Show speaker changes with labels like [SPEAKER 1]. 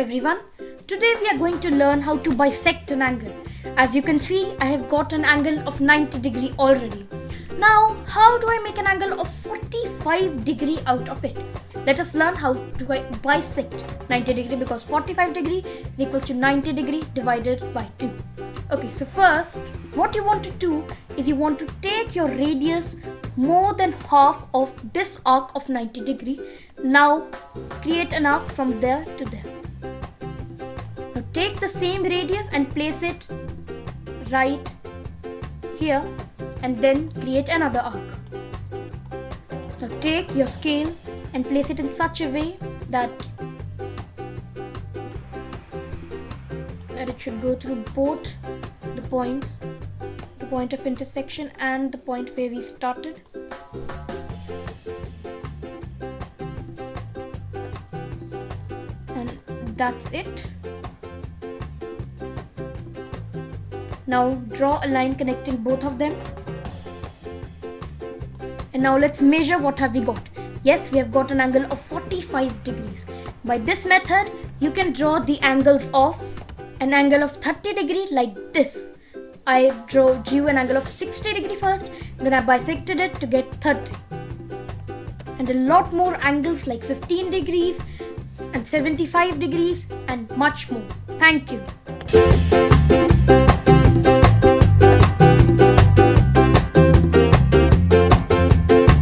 [SPEAKER 1] everyone. Today we are going to learn how to bisect an angle. As you can see, I have got an angle of 90 degree already. Now, how do I make an angle of 45 degree out of it? Let us learn how to bisect 90 degree, because 45 degree is equals to 90 degree divided by 2. Okay, so first, what you want to do is you want to take your radius more than half of this arc of 90 degree. Now, create an arc from there to there. Now, take the same radius and place it right here and then create another arc. Now, take your scale and place it in such a way that it should go through both the points, the point of intersection and the point where we started. And that's it. Now draw a line connecting both of them. And now let's measure what have we got. Yes, we have got an angle of 45 degrees. By this method, you can draw the angles of an angle of 30 degree like this. I drew an angle of 60 degree first, then I bisected it to get 30. And a lot more angles like 15 degrees and 75 degrees and much more. Thank you.